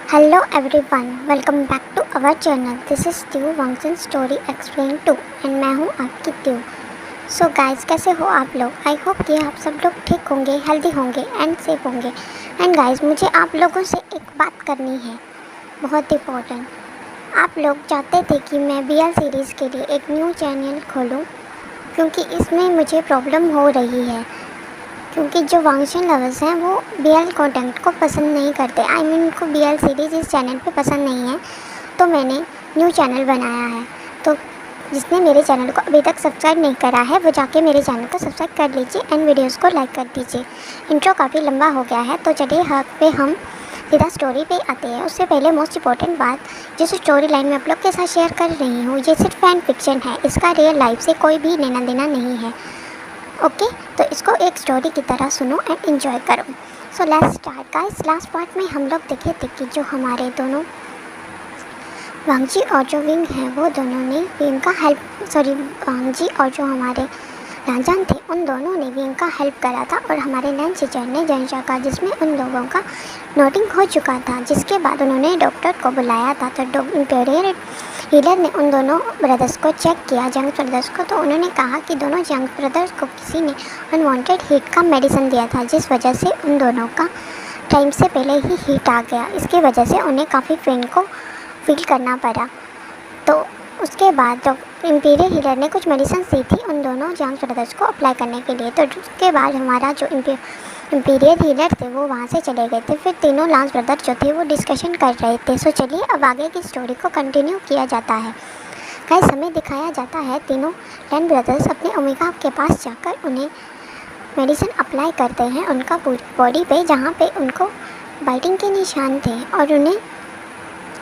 Hello everyone, welcome back to our channel. This is Tiu Wangson Story Explained 2 and मैं हूँ आपकी ट्यू। So guys, कैसे हो आप लोग? आई होप कि आप सब लोग ठीक होंगे, हेल्दी होंगे एंड सेफ होंगे। एंड गाइस, मुझे आप लोगों से एक बात करनी है, बहुत इम्पोर्टेंट। आप लोग चाहते थे कि मैं BL सीरीज़ के लिए एक न्यू चैनल खोलूँ, क्योंकि इसमें मुझे प्रॉब्लम हो रही है। क्योंकि जो वांगशन लवर्स हैं वो BL कंटेंट को पसंद नहीं करते। उनको BL सीरीज़ इस चैनल पे पसंद नहीं है, तो मैंने न्यू चैनल बनाया है। तो जिसने मेरे चैनल को अभी तक सब्सक्राइब नहीं करा है वो जाके मेरे चैनल को सब्सक्राइब कर लीजिए एंड वीडियोस को लाइक कर दीजिए। इंट्रो काफ़ी लंबा हो गया है, तो चलिए हम सीधा स्टोरी पे आते हैं। उससे पहले मोस्ट इंपॉर्टेंट बात, जिस स्टोरी लाइन में आप लोग के साथ शेयर कर रही हूँ, ये सिर्फ फैन फिक्शन है, इसका रियल लाइफ से कोई भी लेना देना नहीं है। ओके, तो इसको एक स्टोरी की तरह सुनो एंड एंजॉय करो। So let's start guys. Last part में हम लोग देखे थे कि जो हमारे दोनों वांगजी और जो विंग हैं वो दोनों ने विंग का वांगजी और जो हमारे राजान थे उन दोनों ने विंग का हेल्प करा था, और हमारे नैन्सी चैन ने जनशा का, जिसमें उन लोगों का नोटिंग हो चुका था। जिसके बाद उन्होंने डॉक्टर को बुलाया था, तो इंपीरियल हीलर ने उन दोनों ब्रदर्स को चेक किया, जंग ब्रदर्स को। तो उन्होंने कहा कि दोनों जंग ब्रदर्स को किसी ने अनवांटेड हीट का मेडिसिन दिया था, जिस वजह से उन दोनों का टाइम से पहले ही हीट आ गया। इसकी वजह से उन्हें काफ़ी पेन को फील करना पड़ा। तो उसके बाद जब इंपीरियल हीलर ने कुछ मेडिसिन दी थी उन दोनों जंग ब्रदर्स को अप्लाई करने के लिए, तो उसके बाद हमारा जो इंपीरियल हीलर थे वो वहाँ से चले गए थे। फिर तीनों लांस ब्रदर्स जो थे वो डिस्कशन कर रहे थे। सो चलिए अब आगे की स्टोरी को कंटिन्यू किया जाता है। गाइस, हमें दिखाया जाता है तीनों लैन ब्रदर्स अपने ओमेगा के पास जाकर उन्हें मेडिसिन अप्लाई करते हैं उनका बॉडी पे, जहाँ पे उनको बाइटिंग के निशान थे, और उन्हें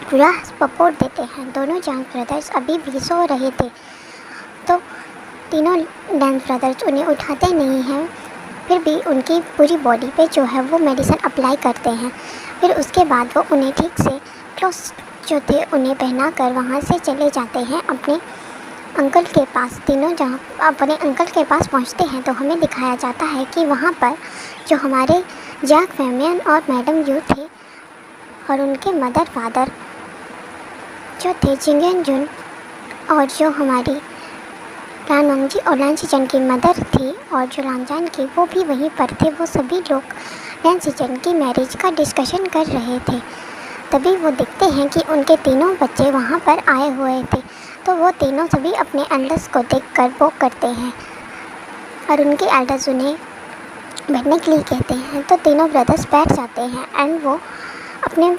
पूरा सपोर्ट देते हैं। दोनों जंग ब्रदर्स अभी भी सो रहे थे, तो तीनों लैन ब्रदर्स उन्हें उठाते नहीं हैं, फिर भी उनकी पूरी बॉडी पे जो है वो मेडिसिन अप्लाई करते हैं। फिर उसके बाद वो उन्हें ठीक से क्लोथ्स जो थे उन्हें पहना कर वहाँ से चले जाते हैं अपने अंकल के पास। तीनों जहाँ अपने अंकल के पास पहुँचते हैं तो हमें दिखाया जाता है कि वहाँ पर जो हमारे जैक फेमियन और मैडम यू थे, और उनके मदर फादर जो थे चिंगन जुन, और जो हमारी लान वांगजी और लान सीचन की मदर थी, और जो लानजान की वो भी वहीं पर थे। वो सभी लोग लान सीचन की मैरिज का डिस्कशन कर रहे थे। तभी वो देखते हैं कि उनके तीनों बच्चे वहाँ पर आए हुए थे, तो वो तीनों सभी अपने एल्डर्स को देखकर वो करते हैं, और उनके एल्डर्स उन्हें बैठने के लिए कहते हैं। तो तीनों ब्रदर्स बैठ जाते हैं एंड वो अपने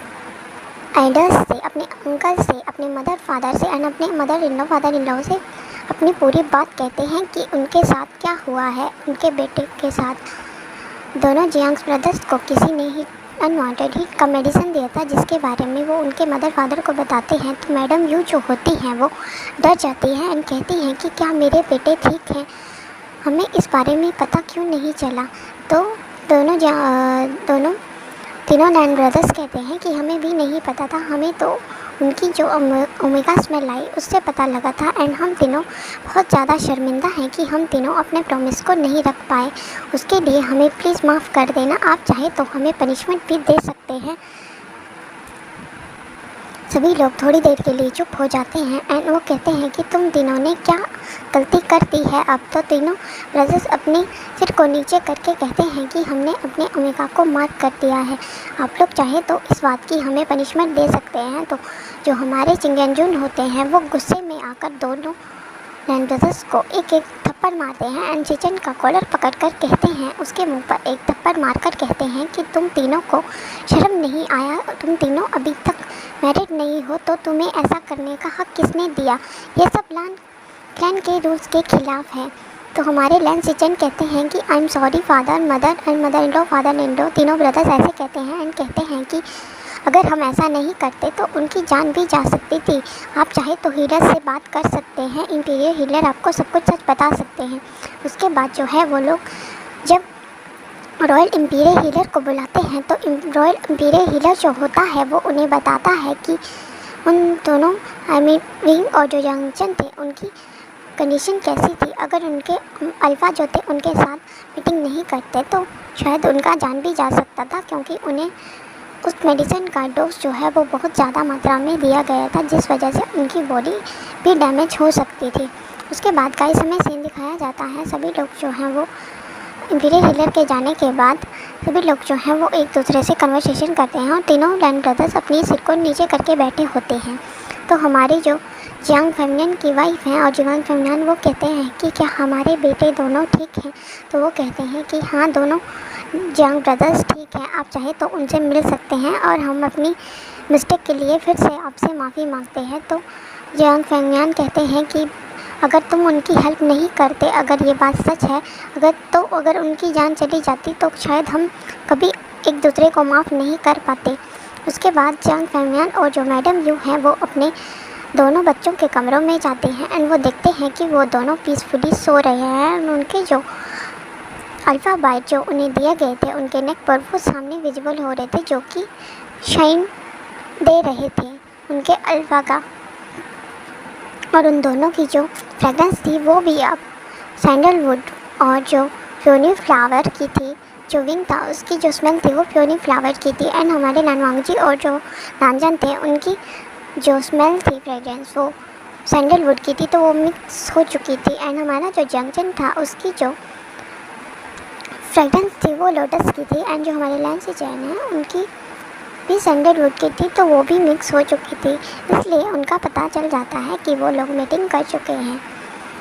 एल्डर्स से, अपने अंकल से, अपने मदर फादर से एंड अपने mother in law father in law से अपनी पूरी बात कहते हैं कि उनके साथ क्या हुआ है। उनके बेटे के साथ दोनों जियांग्स ब्रदर्स को किसी ने ही अनवांटेड हीट का मेडिसिन दिया था, जिसके बारे में वो उनके मदर फादर को बताते हैं। तो मैडम यू जो होती हैं वो डर जाती हैं एंड कहती हैं कि क्या मेरे बेटे ठीक हैं, हमें इस बारे में पता क्यों नहीं चला। तो दोनों तीनों लैन ब्रदर्स कहते हैं कि हमें भी नहीं पता था, हमें तो उनकी जो ओमेगा स्मेल आई उससे पता लगा था, एंड हम तीनों बहुत ज़्यादा शर्मिंदा हैं कि हम तीनों अपने प्रॉमिस को नहीं रख पाए। उसके लिए हमें प्लीज़ माफ़ कर देना, आप चाहे तो हमें पनिशमेंट भी दे सकते हैं। सभी लोग थोड़ी देर के लिए चुप हो जाते हैं एंड वो कहते हैं कि तुम तीनों ने क्या गलती कर दी है। अब तो तीनों ब्रदर्स अपने सिर को नीचे करके कहते हैं कि हमने अपने ओमेगा को मार कर दिया है, आप लोग चाहे तो इस बात की हमें पनिशमेंट दे सकते हैं। तो जो हमारे चिंगेंजुन होते हैं वो गुस्से में आकर दोनों लैन ब्रदर्स को एक एक थप्पड़ मारते हैं एंड चिचन का कॉलर पकड़कर कहते हैं, उसके मुंह पर एक थप्पड़ मारकर कहते हैं कि तुम तीनों को शर्म नहीं आया, तुम तीनों अभी तक मैरिड नहीं हो, तो तुम्हें ऐसा करने का हक किसने दिया, ये सब क्लैन के रूल्स के खिलाफ है। तो हमारे लैन सिचन कहते हैं कि I am sorry father, mother and mother in law father in law, तीनों ब्रदर्स ऐसे कहते हैं एंड कहते हैं कि अगर हम ऐसा नहीं करते तो उनकी जान भी जा सकती थी। आप चाहे तो हीलर से बात कर सकते हैं, इंपीरियल हीलर आपको सब कुछ सच बता सकते हैं। उसके बाद जो है वो लोग जब रॉयल इंपीरियल हीलर को बुलाते हैं, तो रॉयल इंपीरियल हीलर जो होता है वो उन्हें बताता है कि उन दोनों विंग और जो यंगचन थे उनकी कंडीशन कैसी थी। अगर उनके अल्फ़ा जो थे उनके साथ मीटिंग नहीं करते तो शायद उनका जान भी जा सकता था, क्योंकि उन्हें उस मेडिसिन का डोज जो है वो बहुत ज़्यादा मात्रा में दिया गया था, जिस वजह से उनकी बॉडी भी डैमेज हो सकती थी। उसके बाद गाइस हमें सीन दिखाया जाता है, सभी लोग जो हैं वो इंपीरियल हीलर के जाने के बाद सभी लोग जो हैं वो एक दूसरे से कन्वर्सेशन करते हैं और तीनों लैन ब्रदर्स अपनी सिर को नीचे करके बैठे होते हैं। तो हमारी जो जियांग फेमिनियन की वाइफ हैं और जियांग फेमिनियन वो कहते हैं कि क्या हमारे बेटे दोनों ठीक हैं। तो वो कहते हैं कि हाँ, दोनों जियांग ब्रदर्स ठीक हैं, आप चाहे तो उनसे मिल सकते हैं और हम अपनी मिस्टेक के लिए फिर से आपसे माफ़ी मांगते हैं। तो जियांग फेमिनियन कहते हैं कि अगर तुम उनकी हेल्प नहीं करते, अगर ये बात सच है, अगर उनकी जान चली जाती तो शायद हम कभी एक दूसरे को माफ़ नहीं कर पाते। उसके बाद जियांग फेमिनियन और जो मैडम यू हैं वो अपने दोनों बच्चों के कमरों में जाते हैं एंड वो देखते हैं कि वो दोनों पीसफुली सो रहे हैं और उनके जो अल्फ़ा बाइट जो उन्हें दिए गए थे उनके नेक पर वो सामने विजिबल हो रहे थे, जो कि शाइन दे रहे थे उनके अल्फ़ा का। और उन दोनों की जो फ्रेगरेंस थी वो भी अब सैंडलवुड और जो प्योनी फ्लावर की थी, जो विंग था उसकी जो स्मेल थी वो प्योनी फ्लावर की थी। एंड हमारे नानवांगजी और जो नानजन थे उनकी जो स्मेल थी फ्रेगरेंस वो सैंडलवुड की थी, तो वो मिक्स हो चुकी थी। एंड हमारा जो जंक्शन था उसकी जो फ्रेगरेंस थी वो लोटस की थी। एंड जो हमारे लैंसी चैन है उनकी भी सैंडलवुड की थी, तो वो भी मिक्स हो चुकी थी। इसलिए उनका पता चल जाता है कि वो लोग मीटिंग कर चुके हैं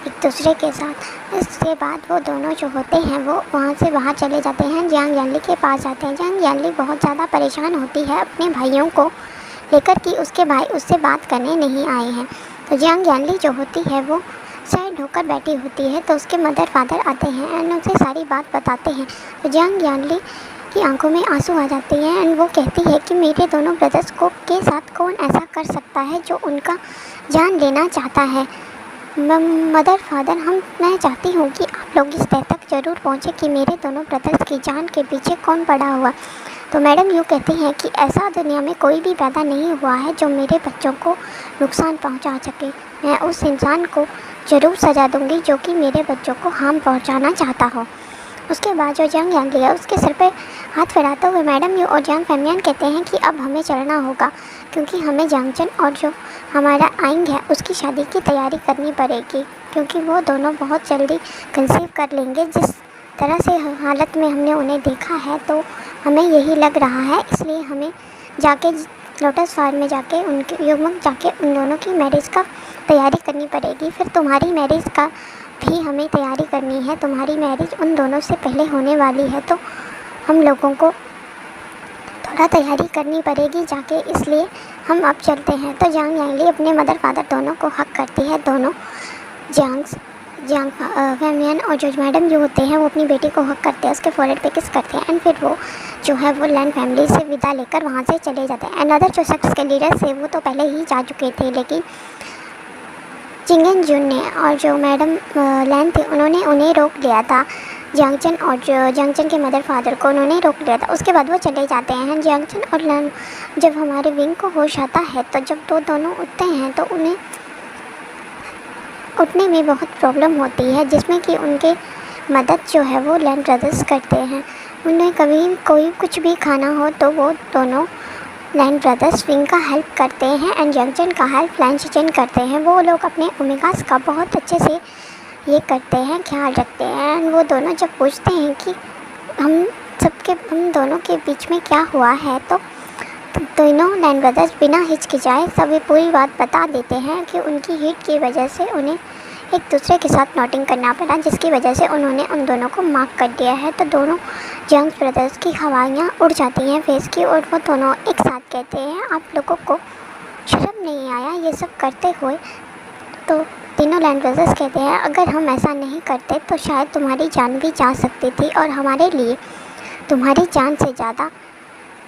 एक दूसरे के साथ। इसके बाद वो दोनों जो होते हैं वो वहाँ से बाहर चले जाते हैं, जियांग यानली के पास जाते हैं। जियांग यानली बहुत ज़्यादा परेशान होती है अपने भाइयों को लेकर कि उसके भाई उससे बात करने नहीं आए हैं। तो जियांग यानली जो होती है वो सैड होकर बैठी होती है, तो उसके मदर फादर आते हैं एंड उनसे सारी बात बताते हैं। तो जियांग यानली की आंखों में आंसू आ जाते हैं एंड वो कहती है कि मेरे दोनों ब्रदर्स को के साथ कौन ऐसा कर सकता है जो उनका जान लेना चाहता है। मदर फादर मैं चाहती हूँ कि आप लोग इस तय तक ज़रूर पहुँचे कि मेरे दोनों ब्रदर्स की जान के पीछे कौन पड़ा हुआ। तो मैडम यूँ कहती हैं कि ऐसा दुनिया में कोई भी पैदा नहीं हुआ है जो मेरे बच्चों को नुकसान पहुँचा सके। मैं उस इंसान को ज़रूर सज़ा दूँगी जो कि मेरे बच्चों को हार्म पहुँचाना चाहता हो। उसके बाद जो जियांग यानली है उसके सिर पर हाथ फैलाते हुए मैडम यू और जियांग फेमिनियन कहते हैं कि अब हमें चलना होगा, क्योंकि हमें जांगचन और जो हमारा आइंग है उसकी शादी की तैयारी करनी पड़ेगी, क्योंकि वो दोनों बहुत जल्दी कंसीव कर लेंगे। जिस तरह से हालत में हमने उन्हें देखा है तो हमें यही लग रहा है, इसलिए हमें जाके लोटस फार्म में जाके उनके युग्मक जाके उन दोनों की मैरिज का तैयारी करनी पड़ेगी। फिर तुम्हारी मैरिज का भी हमें तैयारी करनी है, तुम्हारी मैरिज उन दोनों से पहले होने वाली है, तो हम लोगों को थोड़ा तैयारी करनी पड़ेगी जाके, इसलिए हम अब चलते हैं। तो जियांग यानली अपने मदर फादर दोनों को हक करती है। दोनों जियांग फेमिनियन और जो मैडम जो होते हैं वो अपनी बेटी को हक करते हैं, उसके फोrehead पे किस करते हैं एंड फिर वो जो है वो लैन फैमिली से विदा लेकर वहाँ से चले जाते हैं। एंड अदर जो शख्स के लीडर थे वो तो पहले ही जा चुके थे, लेकिन चिंगन जुन ने और जो मैडम लैन थे उन्होंने उन्हें रोक लिया था। जियांगचन और जो जियांगचन के मदर फादर को उन्होंने रोक लिया था। उसके बाद वो चले जाते हैं। जियांगचन और लैन जब हमारे विंग को होश आता है तो जब दोनों उठते हैं तो उन्हें उठने में बहुत प्रॉब्लम होती है, जिसमें कि उनके मदद जो है वो लैन ब्रदर्स करते हैं। उन्हें कभी कोई कुछ भी खाना हो तो वो दोनों लैन ब्रदर्स विंग का हेल्प करते हैं एंड जियांगचन का हेल्प लैन शिचन करते हैं। वो लोग अपने ओमेगास का बहुत अच्छे से ये करते हैं, ख्याल रखते हैं। एंड वो दोनों जब पूछते हैं कि हम दोनों के बीच में क्या हुआ है, तो दोनों लैन ब्रदर्स बिना हिचकिचाए सभी पूरी बात बता देते हैं कि उनकी हीट की वजह से उन्हें एक दूसरे के साथ नोटिंग करना पड़ा, जिसकी वजह से उन्होंने उन दोनों को मार्क कर दिया है। तो दोनों जियांग ब्रदर्स की हवाइयाँ उड़ जाती हैं फेस की, और वो दोनों एक साथ कहते हैं आप लोगों को शर्म नहीं आया ये सब करते हुए। तो तीनों लैन ब्रदर्स कहते हैं अगर हम ऐसा नहीं करते तो शायद तुम्हारी जान भी जा सकती थी, और हमारे लिए तुम्हारी जान से ज़्यादा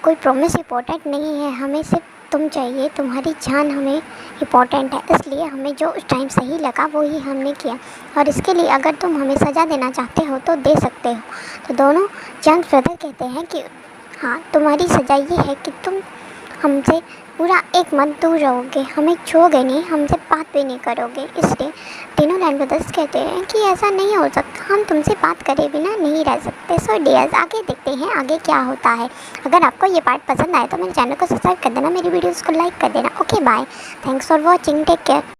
कोई प्रॉमिस इम्पोर्टेंट नहीं है, हमें सिर्फ तुम चाहिए, तुम्हारी जान हमें इम्पोर्टेंट है। इसलिए हमें जो उस टाइम सही लगा वो ही हमने किया, और इसके लिए अगर तुम हमें सज़ा देना चाहते हो तो दे सकते हो। तो दोनों जियांग ब्रदर कहते हैं कि हाँ, तुम्हारी सज़ा ये है कि तुम हमसे पूरा 1 मंथ दूर रहोगे, हमें छूओगे नहीं, हमसे बात भी नहीं करोगे। इसलिए टीनू लैंड ब्रदर्स कहते हैं कि ऐसा नहीं हो सकता, हम तुमसे बात करे बिना नहीं रह सकते। सो डियर्स, आगे देखते हैं आगे क्या होता है। अगर आपको ये पार्ट पसंद आए तो मेरे चैनल को सब्सक्राइब कर देना, मेरी वीडियोज़ को लाइक कर देना। Okay bye, thanks for watching, take care.